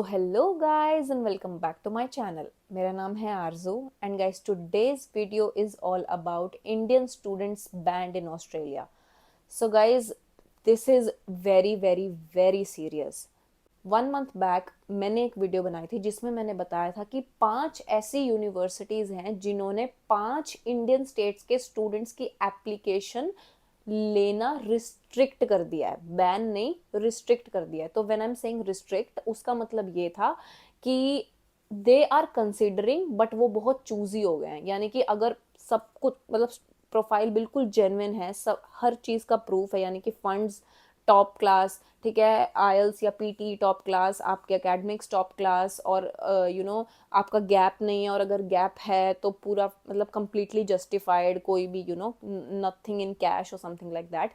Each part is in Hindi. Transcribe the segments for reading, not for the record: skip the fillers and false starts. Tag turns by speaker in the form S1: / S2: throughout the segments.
S1: तो hello guys and welcome back to my channel. मेरा नाम है Aarzoo and guys today's video is all about Indian students banned in Australia. So guys, this is very very very serious. 1 month back मैंने एक वीडियो बनाई थी जिसमें मैंने बताया था कि 5 ऐसी यूनिवर्सिटीज़ हैं जिन्होंने 5 इंडियन स्टेट्स के स्टूडेंट्स की एप्लीकेशन लेना रिस्ट्रिक्ट कर दिया है। बैन नहीं, रिस्ट्रिक्ट कर दिया है। तो when I am saying restrict, उसका मतलब ये था कि दे आर कंसिडरिंग, बट वो बहुत चूजी हो गए हैं। यानी कि अगर सब कुछ मतलब प्रोफाइल बिल्कुल जेन्युइन है, सब हर चीज़ का प्रूफ है, यानी कि फंड्स टॉप क्लास, ठीक है, आईएलटीएस या पीटी टॉप क्लास, आपके एकेडमिक्स टॉप क्लास, और आपका गैप नहीं है, और अगर गैप है तो पूरा मतलब कंप्लीटली जस्टिफाइड, कोई भी नथिंग इन कैश और समथिंग लाइक दैट।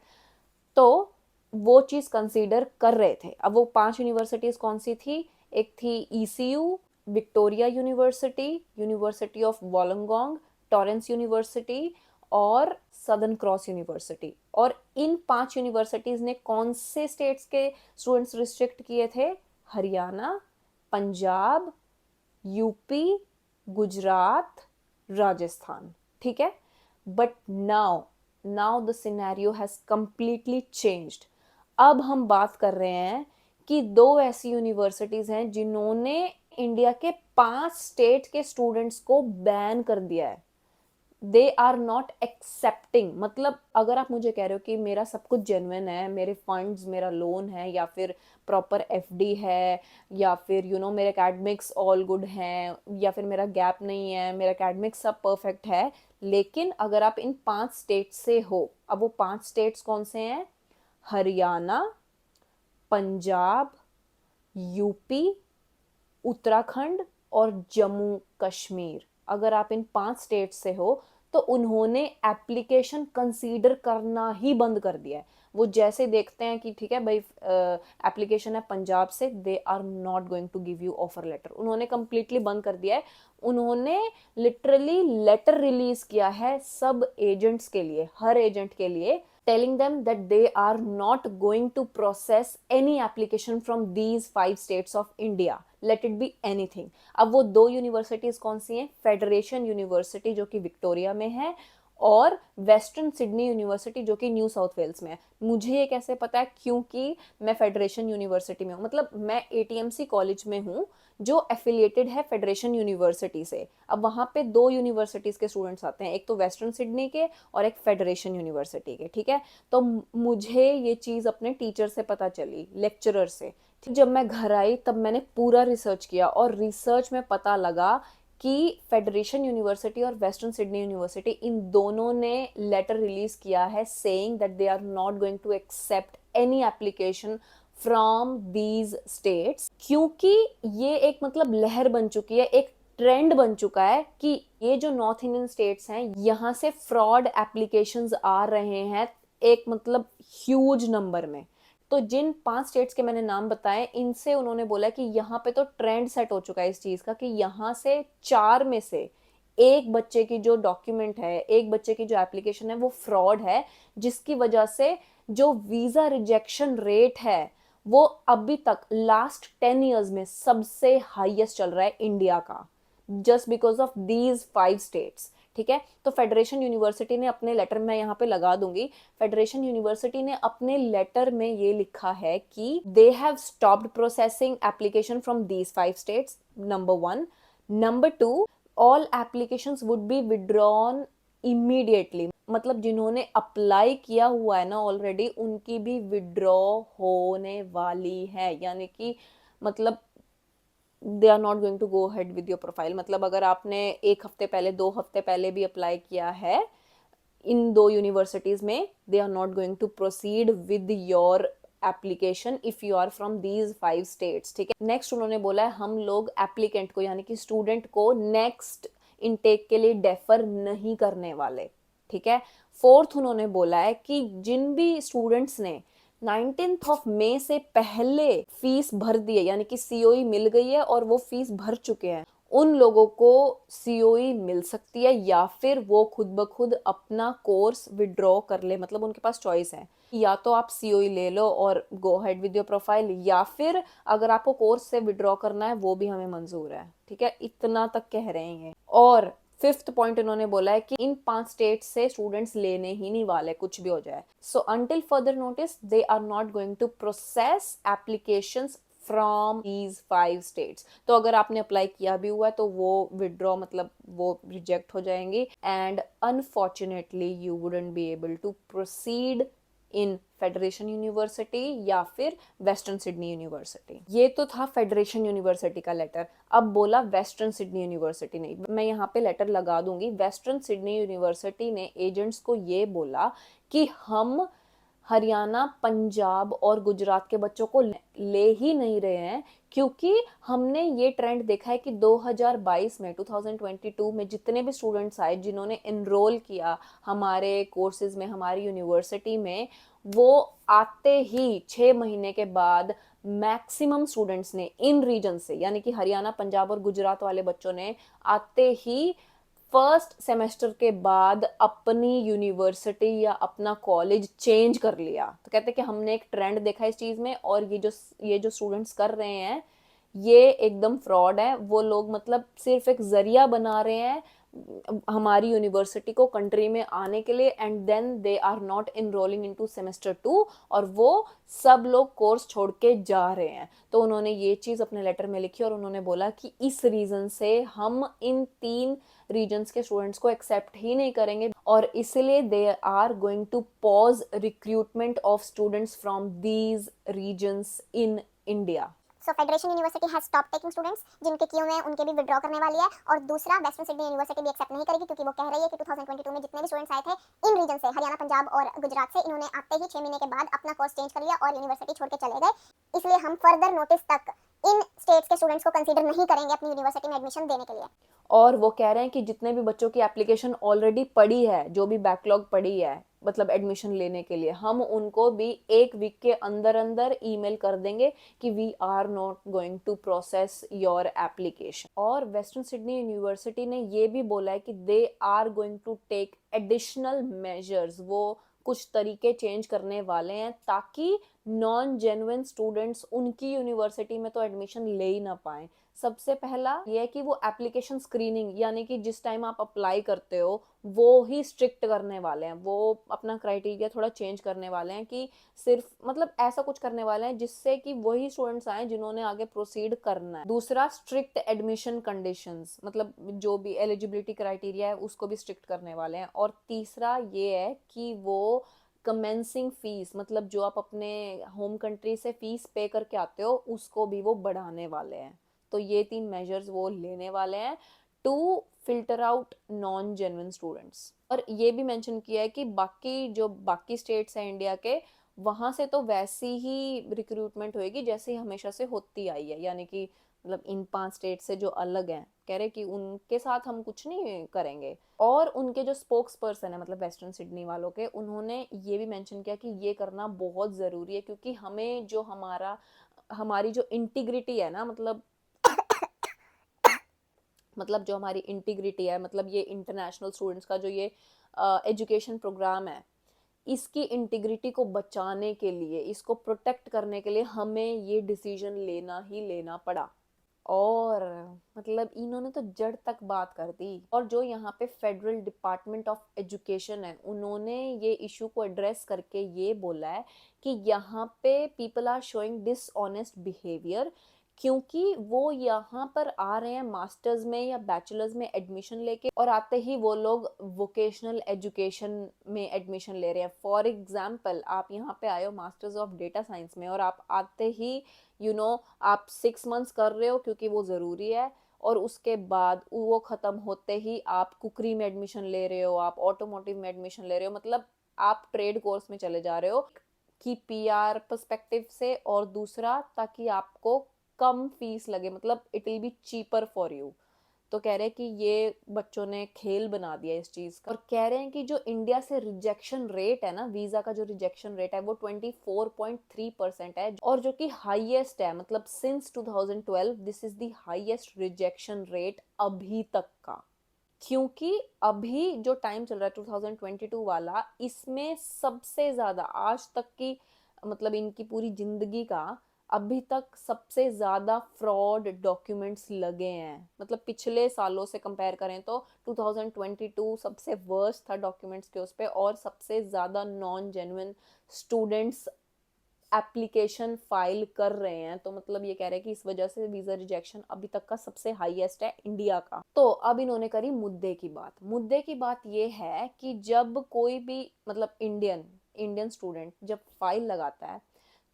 S1: तो वो चीज़ कंसीडर कर रहे थे। अब वो 5 यूनिवर्सिटीज़ कौन सी थी? एक थी ECU, Victoria University, University of Wollongong, Torrens University और सदर्न क्रॉस यूनिवर्सिटी। और इन 5 यूनिवर्सिटीज़ ने कौन से स्टेट्स के स्टूडेंट्स रिस्ट्रिक्ट किए थे? हरियाणा, पंजाब, यूपी, गुजरात, राजस्थान। ठीक है। But now now the scenario has completely changed. अब हम बात कर रहे हैं कि 2 ऐसी यूनिवर्सिटीज हैं जिन्होंने इंडिया के 5 स्टेट के स्टूडेंट्स को बैन कर दिया है। They are not accepting. मतलब अगर आप मुझे कह रहे हो कि मेरा सब कुछ जेन्युइन है, मेरे फंड्स, मेरा लोन है, या फिर प्रॉपर एफडी है, या फिर मेरे एकेडमिक्स ऑल गुड हैं, या फिर मेरा गैप नहीं है, मेरा एकेडमिक्स सब परफेक्ट है, लेकिन अगर आप इन 5 स्टेट से हो, अब वो 5 स्टेट्स कौन से हैं? हरियाणा, पंजाब, यूपी, उत्तराखंड और जम्मू कश्मीर। अगर आप इन 5 स्टेट से हो तो उन्होंने एप्लीकेशन कंसीडर करना ही बंद कर दिया है। वो जैसे देखते हैं कि ठीक है भाई, एप्लीकेशन है पंजाब से, they are not going to give you offer letter. उन्होंने कंप्लीटली बंद कर दिया है। उन्होंने लिटरली लेटर रिलीज किया है सब एजेंट्स के लिए, हर एजेंट के लिए, telling them that they are not going to process any application from these 5 states of India, let it be anything। अब वो 2 यूनिवर्सिटीज कौन सी हैं? फेडरेशन यूनिवर्सिटी जो कि विक्टोरिया में है, और वेस्टर्न सिडनी यूनिवर्सिटी जो कि न्यू साउथ वेल्स में है। मुझे ये कैसे पता है? क्योंकि मैं फेडरेशन यूनिवर्सिटी में हूँ, मतलब मैं एटीएमसी कॉलेज में हूँ जो एफिलिएटेड है फेडरेशन यूनिवर्सिटी से। अब वहाँ पे 2 यूनिवर्सिटीज़ के स्टूडेंट्स आते हैं, एक तो वेस्टर्न सिडनी के और एक फेडरेशन यूनिवर्सिटी के। ठीक है। तो मुझे ये चीज़ अपने टीचर से पता चली, लेक्चरर से। जब मैं घर आई तब मैंने पूरा रिसर्च किया, और रिसर्च में पता लगा कि फेडरेशन यूनिवर्सिटी और वेस्टर्न सिडनी यूनिवर्सिटी, इन दोनों ने लेटर रिलीज किया है saying that they are not going to accept any application from these states. क्योंकि ये एक मतलब लहर बन चुकी है, एक ट्रेंड बन चुका है कि ये जो नॉर्थ इंडियन स्टेट्स हैं यहाँ से फ्रॉड एप्लीकेशंस आ रहे हैं, एक मतलब ह्यूज नंबर में। तो जिन 5 स्टेट्स के मैंने नाम बताए, इनसे उन्होंने बोला कि यहाँ पे तो ट्रेंड सेट हो चुका है इस चीज का, कि यहाँ से 4 में से एक बच्चे की जो डॉक्यूमेंट है, एक बच्चे की जो एप्लीकेशन है, वो फ्रॉड है, जिसकी वजह से जो वीजा रिजेक्शन रेट है वो अभी तक लास्ट 10 ईयर्स में सबसे हाईएस्ट चल रहा है इंडिया का, just because of these 5 states. ठीक है। तो फेडरेशन यूनिवर्सिटी ने अपने लेटर में यहाँ पे लगा दूंगी, फेडरेशन यूनिवर्सिटी ने अपने लेटर में ये लिखा है कि they have stopped processing application from these 5 states, number 1। Number 2, all applications would be withdrawn immediately. मतलब जिन्होंने अप्लाई किया हुआ है ना ऑलरेडी, उनकी भी विड्रॉ होने वाली है। यानी कि मतलब they are not going to go ahead with your profile. मतलब अगर आपने 1 हफ्ते पहले, 2 हफ्ते पहले भी अप्लाई किया है इन 2 यूनिवर्सिटीज में, they are not going to proceed with your application if you are from these 5 states. ठीक है। नेक्स्ट उन्होंने बोला है हम लोग एप्लीकेंट को, यानी कि स्टूडेंट को, नेक्स्ट इनटेक के लिए डेफर नहीं करने वाले। ठीक है। फोर्थ, उन्होंने बोला है कि जिन भी स्टूडेंट्स ने 19 मई से पहले फीस भर दी है, यानी कि सीओई मिल गई है और वो फीस भर चुके हैं, उन लोगों को सीओई मिल सकती है या फिर वो खुद ब खुद अपना कोर्स विड्रॉ कर ले, मतलब उनके पास चॉइस है, या तो आप सीओई ले लो और गो हेड विद योर प्रोफाइल, या फिर अगर आपको कोर्स से विड्रॉ करना है वो भी हमें मंजूर है। ठीक है, इतना तक कह रहे हैं। और फिफ्थ पॉइंट इन्होंने बोला है कि इन 5 स्टेट से स्टूडेंट्स लेने ही नहीं वाले, कुछ भी हो जाए। So until further notice they are not going to process applications from these 5 states. तो अगर आपने अप्लाई किया भी हुआ है तो वो विड्रॉ, मतलब वो रिजेक्ट हो जाएंगी, and unfortunately you wouldn't be able to proceed in Federation University या फिर वेस्टर्न सिडनी यूनिवर्सिटी। ये तो था फेडरेशन यूनिवर्सिटी का लेटर। अब बोला वेस्टर्न सिडनी यूनिवर्सिटी ने, मैं यहाँ पे लेटर लगा दूंगी। वेस्टर्न सिडनी यूनिवर्सिटी ने एजेंट्स को ये बोला कि हम हरियाणा, पंजाब और गुजरात के बच्चों को ले ही नहीं रहे हैं, क्योंकि हमने ये ट्रेंड देखा है कि 2022 में 2022 में जितने भी स्टूडेंट्स आए जिन्होंने एनरोल किया हमारे कोर्सेज में, हमारी यूनिवर्सिटी में, वो आते ही 6 महीने के बाद मैक्सिमम स्टूडेंट्स ने इन रीजन से, यानी कि हरियाणा, पंजाब और गुजरात वाले बच्चों ने आते ही फर्स्ट सेमेस्टर के बाद अपनी यूनिवर्सिटी या अपना कॉलेज चेंज कर लिया। तो कहते हैं कि हमने एक ट्रेंड देखा इस चीज में, और ये जो स्टूडेंट्स कर रहे हैं ये एकदम फ्रॉड है। वो लोग मतलब सिर्फ एक जरिया बना रहे हैं हमारी यूनिवर्सिटी को कंट्री में आने के लिए, and then they are not enrolling into semester 2, और वो सब लोग कोर्स छोड़ के जा रहे हैं। तो उन्होंने ये चीज अपने लेटर में लिखी और उन्होंने बोला कि इस रीजन से हम इन 3 रीजन्स के स्टूडेंट्स को एक्सेप्ट ही नहीं करेंगे, और इसलिए they are going to pause recruitment of students from these reasons in India.
S2: So Federation University has stop taking students, जिनके क्यू में उनके भी विड्रॉ करने वाली है। और दूसरा, वेस्टर्न सिडनी यूनिवर्सिटी भी एक्सेप्ट नहीं करेगी, क्योंकि वो कह रही है कि 2022 में जितने भी स्टूडेंट्स आए थे इन रीजन से, हरियाणा, पंजाब और गुजरात से, इन्होंने आते ही 6 महीने के बाद अपना कोर्स चेंज कर लिया और यूनिवर्सिटी छोड़ के चले गए। इसलिए हम फर्दर नोटिस तक इन स्टेट्स के स्टूडेंट्स को कंसीडर नहीं करेंगे अपनी यूनिवर्सिटी में एडमिशन देने के लिए।
S1: और वो कह रहे हैं कि जितने भी बच्चों की एप्लीकेशन ऑलरेडी पड़ी है, जो भी बैकलॉग पड़ी है, मतलब एडमिशन लेने के लिए, हम उनको भी 1 वीक के अंदर अंदर ईमेल कर देंगे कि we are not going to process your application. और वेस्टर्न सिडनी यूनिवर्सिटी ने ये भी बोला है कि they are going to take additional measures. वो कुछ तरीके चेंज करने वाले हैं ताकि नॉन जेन्युइन स्टूडेंट्स उनकी यूनिवर्सिटी में तो एडमिशन ले ही ना पाए। सबसे पहला ये है कि वो एप्लीकेशन स्क्रीनिंग, यानी कि जिस टाइम आप अप्लाई करते हो वो ही स्ट्रिक्ट करने वाले हैं। वो अपना क्राइटेरिया थोड़ा चेंज करने वाले हैं कि सिर्फ, मतलब ऐसा कुछ करने वाले हैं जिससे कि वही स्टूडेंट्स आए जिन्होंने आगे प्रोसीड करना है। दूसरा, स्ट्रिक्ट एडमिशन कंडीशंस, मतलब जो भी एलिजिबिलिटी क्राइटेरिया है उसको भी स्ट्रिक्ट करने वाले हैं। और तीसरा ये है कि वो कमेंसिंग फीस, मतलब जो आप अपने होम कंट्री से फीस पे करके आते हो उसको भी वो बढ़ाने वाले हैं। तो ये 3 मेजर्स वो लेने वाले हैं to filter out non genuine students. और ये भी मेंशन किया है कि बाकी स्टेट्स हैं इंडिया के, वहां से तो वैसी ही रिक्रूटमेंट होएगी जैसे हमेशा से होती आई है, यानी कि मतलब इन 5 स्टेट से जो अलग हैं, कह रहे कि उनके साथ हम कुछ नहीं करेंगे। और उनके जो स्पोक्स पर्सन है, मतलब वेस्टर्न सिडनी वालों के, उन्होंने ये भी मेंशन किया कि ये करना बहुत ज़रूरी है, क्योंकि हमें जो हमारी जो इंटीग्रिटी है ना, मतलब जो हमारी इंटीग्रिटी है, मतलब ये इंटरनेशनल स्टूडेंट्स का जो ये एजुकेशन प्रोग्राम है, इसकी इंटीग्रिटी को बचाने के लिए, इसको प्रोटेक्ट करने के लिए हमें ये डिसीजन लेना ही लेना पड़ा। और मतलब इन्होंने तो जड़ तक बात कर दी। और जो यहाँ पे फेडरल डिपार्टमेंट ऑफ एजुकेशन है, उन्होंने ये इशू को एड्रेस करके ये बोला है कि यहाँ पे people are showing dishonest behaviour, क्योंकि वो यहाँ पर आ रहे हैं मास्टर्स में या बैचलर्स में एडमिशन लेके, और आते ही वो लोग वोकेशनल एजुकेशन में एडमिशन ले रहे हैं। फॉर एग्जाम्पल, आप यहाँ पे आए हो मास्टर्स ऑफ डेटा साइंस में, और आप आते ही आप 6 मंथ्स कर रहे हो क्योंकि वो ज़रूरी है, और उसके बाद वो ख़त्म होते ही आप कुकरी में एडमिशन ले रहे हो, आप ऑटोमोटिव में एडमिशन ले रहे हो, मतलब आप ट्रेड कोर्स में चले जा रहे हो कि पीआर पर्सपेक्टिव से, और दूसरा ताकि आपको कम फीस लगे, मतलब it will be cheaper for you. तो कह रहे हैं कि ये बच्चों ने खेल बना दिया इस चीज का, और कह रहे हैं कि जो इंडिया से रिजेक्शन रेट है ना, वीजा का जो रिजेक्शन रेट है वो 24.3% है, और जो कि हाईएस्ट है, मतलब since 2012 this is the highest rejection rate अभी तक का। क्योंकि अभी जो टाइम चल रहा है 2022 वाला, इसमें सबसे ज्यादा आज तक की, मतलब इनकी पूरी जिंदगी का अभी तक सबसे ज्यादा फ्रॉड डॉक्यूमेंट्स लगे हैं। मतलब पिछले सालों से कंपेयर करें तो 2022 सबसे वर्स्ट था डॉक्यूमेंट्स के उस पे, और सबसे ज्यादा non genuine students application file कर रहे हैं। तो मतलब ये कह रहे हैं कि इस वजह से वीजा रिजेक्शन अभी तक का सबसे हाईएस्ट है इंडिया का। तो अब इन्होंने करी मुद्दे की बात। मुद्दे की बात ये है कि जब कोई भी, मतलब इंडियन इंडियन स्टूडेंट जब फाइल लगाता है,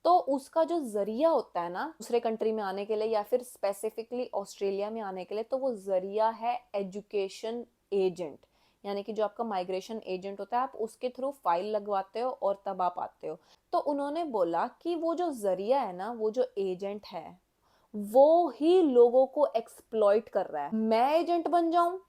S1: तो उसका जो जरिया होता है ना दूसरे कंट्री में आने के लिए या फिर स्पेसिफिकली ऑस्ट्रेलिया में आने के लिए, तो वो जरिया है एजुकेशन एजेंट। यानी कि जो आपका माइग्रेशन एजेंट होता है, आप उसके थ्रू फाइल लगवाते हो और तब आप आते हो। तो उन्होंने बोला कि वो जो जरिया है ना, वो जो एजेंट है, वो ही लोगों को एक्सप्लॉइट कर रहा है। मैं एजेंट बन जाऊं,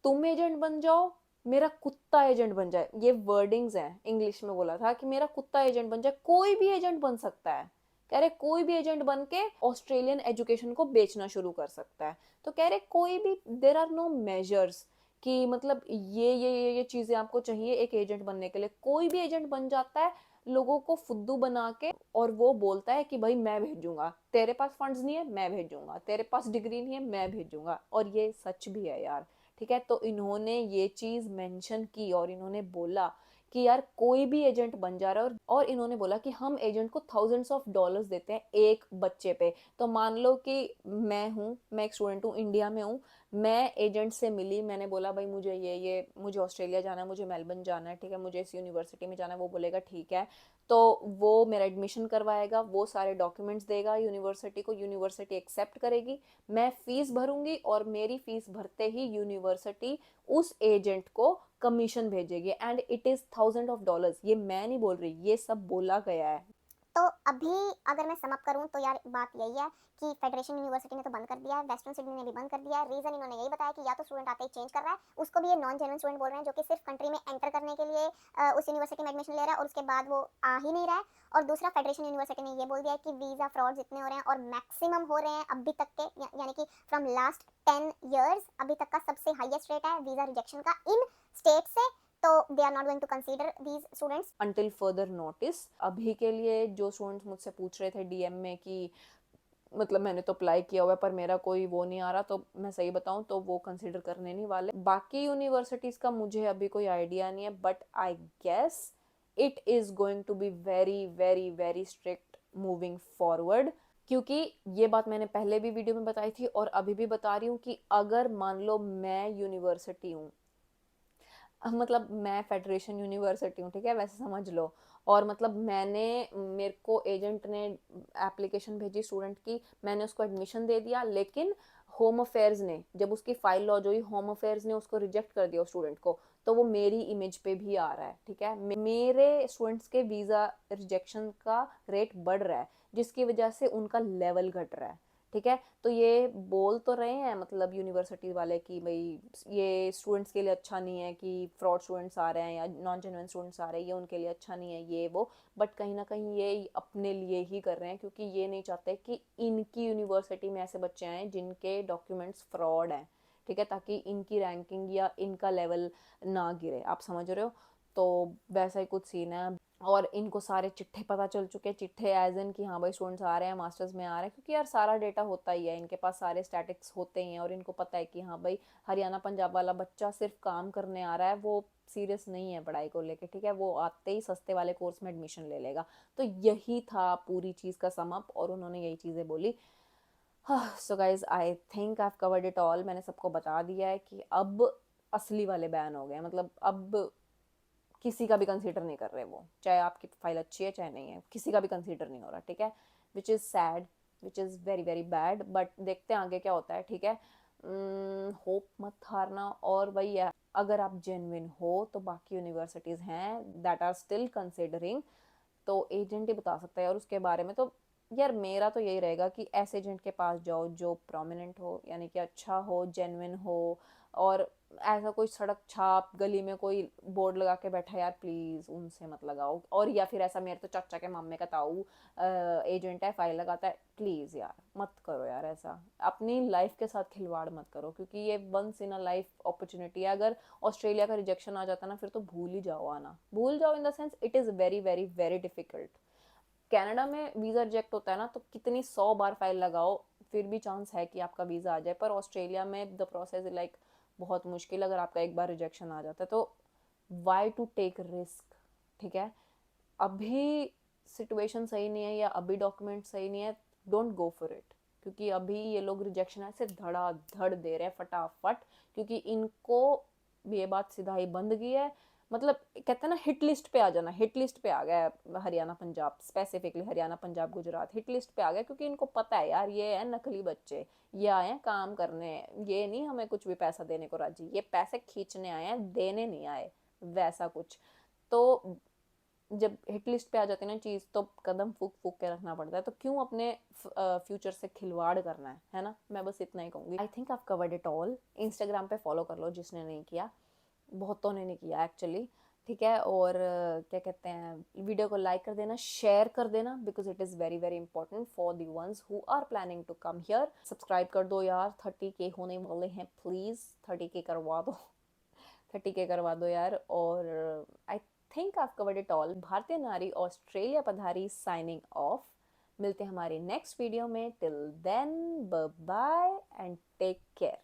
S1: तुम एजेंट बन जाओ, मेरा कुत्ता एजेंट बन जाए, ये वर्डिंग्स हैं, इंग्लिश में बोला था कि मेरा कुत्ता एजेंट बन जाए। कोई भी एजेंट बन सकता है, कह रहे कोई भी एजेंट बन के ऑस्ट्रेलियन एजुकेशन को बेचना शुरू कर सकता है। तो कह रहे कोई भी, देर आर नो मेजर्स कि मतलब ये चीजें आपको चाहिए एक एजेंट बनने के लिए। कोई भी एजेंट बन जाता है लोगों को फुद्दू बना के, और वो बोलता है कि भाई मैं भेजूंगा, तेरे पास फंड्स नहीं है मैं भेजूंगा, तेरे पास डिग्री नहीं है मैं भेजूंगा। और ये सच भी है यार, ठीक है। तो इन्होंने ये चीज मेंशन की और इन्होंने बोला कि यार कोई भी एजेंट बन जा रहा है, और इन्होंने बोला कि हम एजेंट को थाउजेंड्स ऑफ डॉलर्स देते हैं एक बच्चे पे। तो मान लो कि मैं एक स्टूडेंट हूँ, इंडिया में हूँ, मैं एजेंट से मिली, मैंने बोला भाई मुझे ये मुझे ऑस्ट्रेलिया जाना है, मुझे मेलबर्न जाना है, ठीक है, मुझे इस यूनिवर्सिटी में जाना है। वो बोलेगा ठीक है, तो वो मेरा एडमिशन करवाएगा, वो सारे डॉक्यूमेंट्स देगा यूनिवर्सिटी को, यूनिवर्सिटी एक्सेप्ट करेगी, मैं फीस भरूंगी, और मेरी फीस भरते ही यूनिवर्सिटी उस एजेंट को कमीशन भेजेगी, एंड इट इज $1000। ये मैं नहीं बोल रही, ये सब बोला गया है।
S2: तो अभी अगर मैं समअप करूं तो यार बात यही है कि फेडरेशन यूनिवर्सिटी ने तो बंद कर दिया है, वेस्टर्न सिडनी ने भी बंद कर दिया है। रीजन इन्होंने यही बताया कि या तो स्टूडेंट आते ही चेंज कर रहा है, उसको भी ये नॉन जेन्युइन स्टूडेंट बोल रहे हैं जो कि सिर्फ कंट्री में एंटर करने के लिए उस यूनिवर्सिटी में एडमिशन ले रहा है और उसके बाद वो आ ही नहीं रहा है। और दूसरा, फेडरेशन यूनिवर्सिटी ने ये बोल दिया है कि वीजा फ्रॉड जितने हो रहे हैं और मैक्सिमम हो रहे हैं अभी तक के, यानी कि फ्रॉम लास्ट 10 years अभी तक का सबसे हाईएस्ट रेट है वीजा रिजेक्शन का इन स्टेट से। तो they are not going to consider these students
S1: until further notice. अभी के लिए जो स्टूडेंट्स मुझसे पूछ रहे थे डीएम में कि मतलब मैंने तो अप्लाई किया हुआ है पर मेरा कोई वो नहीं आ रहा, तो मैं सही बताऊं तो वो कंसिडर करने नहीं वाले। बाकी यूनिवर्सिटीज का मुझे अभी कोई आइडिया नहीं है, but I guess it is going to be very very very strict moving forward. क्योंकि ये बात मैंने पहले भी वीडियो में बताई थी और अभी भी बता रही हूँ कि अगर मान लो मैं यूनिवर्सिटी हूँ, मतलब मैं फेडरेशन यूनिवर्सिटी हूँ, ठीक है, वैसे समझ लो, और मतलब मेरे को एजेंट ने एप्लीकेशन भेजी स्टूडेंट की, मैंने उसको एडमिशन दे दिया, लेकिन होम अफेयर्स ने जब उसकी फाइल लॉन्च हुई, होम अफेयर्स ने उसको रिजेक्ट कर दिया स्टूडेंट को, तो वो मेरी इमेज पे भी आ रहा है, ठीक है। मेरे स्टूडेंट्स के वीजा रिजेक्शन का रेट बढ़ रहा है, जिसकी वजह से उनका लेवल घट रहा है, ठीक है। तो ये बोल तो रहे हैं मतलब यूनिवर्सिटी वाले कि भाई ये स्टूडेंट्स के लिए अच्छा नहीं है कि फ्रॉड स्टूडेंट्स आ रहे हैं या नॉन जेन्युइन स्टूडेंट्स आ रहे हैं, ये उनके लिए अच्छा नहीं है ये वो, बट कहीं ना कहीं ये अपने लिए ही कर रहे हैं, क्योंकि ये नहीं चाहते कि इनकी यूनिवर्सिटी में ऐसे बच्चे आए जिनके डॉक्यूमेंट्स फ्रॉड हैं, ठीक है, ताकि इनकी रैंकिंग या इनका लेवल ना गिरे, आप समझ रहे हो। तो वैसा ही कुछ सीन है। और इनको सारे चिट्ठे पता चल चुके हैं, चिट्ठे एज इन कि हाँ भाई स्टूडेंट्स आ रहे हैं, मास्टर्स में आ रहे हैं, क्योंकि यार सारा डेटा होता ही है इनके पास, सारे स्टैटिक्स होते ही हैं, और इनको पता है कि हाँ भाई हरियाणा पंजाब वाला बच्चा सिर्फ काम करने आ रहा है, वो सीरियस नहीं है पढ़ाई को लेके, ठीक है, वो आते ही सस्ते वाले कोर्स में एडमिशन ले लेगा। तो यही था पूरी चीज़ का समअप, और उन्होंने यही चीज़ें बोली। So guys I think I have covered it all. मैंने सबको बता दिया है कि अब असली वाले बैन हो गए, मतलब अब किसी का भी कंसीडर नहीं कर रहे वो, चाहे आपकी फाइल अच्छी है चाहे नहीं है, किसी का भी कंसीडर नहीं हो रहा, ठीक है, which is sad, which is very very bad, but देखते हैं आगे क्या होता है, ठीक है। होप मत हारना, और वही है, अगर आप जेन्युइन हो तो बाकी यूनिवर्सिटीज़ हैं दैट आर स्टिल कंसिडरिंग, तो एजेंट ही बता सकता है, और उसके बारे में तो यार मेरा तो यही रहेगा कि ऐसे एजेंट के पास जाओ जो प्रोमिनेंट हो, यानी कि अच्छा हो, जेन्युइन हो, और ऐसा कोई सड़क छाप गली में कोई बोर्ड लगा के बैठा, यार प्लीज़ उनसे मत लगाओ। और या फिर ऐसा, मेरे तो चाचा के मामे का ताऊ एजेंट है, फाइल लगाता है, प्लीज़ यार मत करो यार ऐसा। अपनी लाइफ के साथ खिलवाड़ मत करो, क्योंकि ये once in a life opportunity है। अगर ऑस्ट्रेलिया का रिजेक्शन आ जाता ना, फिर तो भूल ही जाओ आना, भूल जाओ in the sense it is very very very difficult. Canada में वीज़ा रिजेक्ट होता है ना, तो कितनी 100 बार फाइल लगाओ फिर भी चांस है कि आपका वीज़ा आ जाए। पर ऑस्ट्रेलिया में द प्रोसेस इज लाइक बहुत मुश्किल। अगर आपका एक बार रिजेक्शन आ जाता है तो वाई टू टेक रिस्क, ठीक है। अभी सिचुएशन सही नहीं है या अभी डॉक्यूमेंट सही नहीं है, डोंट गो फॉर इट। क्योंकि अभी ये लोग रिजेक्शन ऐसे धड़ाधड़ दे रहे हैं फटाफट, क्योंकि इनको ये बात सीधा ही बंद की है। मतलब कहते हैं ना, हिट लिस्ट पे आ जाना, हिट लिस्ट पे आ गया है Haryana Punjab, specifically Haryana Punjab Gujarat hit list पे आ गया, क्योंकि इनको पता है यार ये है नकली बच्चे, ये आए हैं काम करने, ये नहीं हमें कुछ भी पैसा देने को राजी, ये पैसे खींचने आए हैं, देने नहीं आए, वैसा कुछ। तो जब हिट लिस्ट पे आ जाती है ना चीज़, तो कदम फूक फूक के रखना पड़ता है। तो क्यों अपने फ्यूचर से खिलवाड़ करना है ना। मैं बस इतना ही कहूँगी। आई think I covered it all. Instagram पे फॉलो कर लो जिसने नहीं किया, बहुतों ने नहीं किया एक्चुअली, ठीक है। और क्या कहते हैं, वीडियो को लाइक कर देना, शेयर कर देना, because it is very very important for the ones who are planning to come here. Subscribe कर दो यार, 30K होने वाले हैं, प्लीज़ 30K करवा दो। 30K करवा दो यार। और I think I covered it all. भारतीय नारी ऑस्ट्रेलिया पधारी, साइनिंग ऑफ। मिलते हैं हमारी नेक्स्ट वीडियो में। Till then bye bye and take care.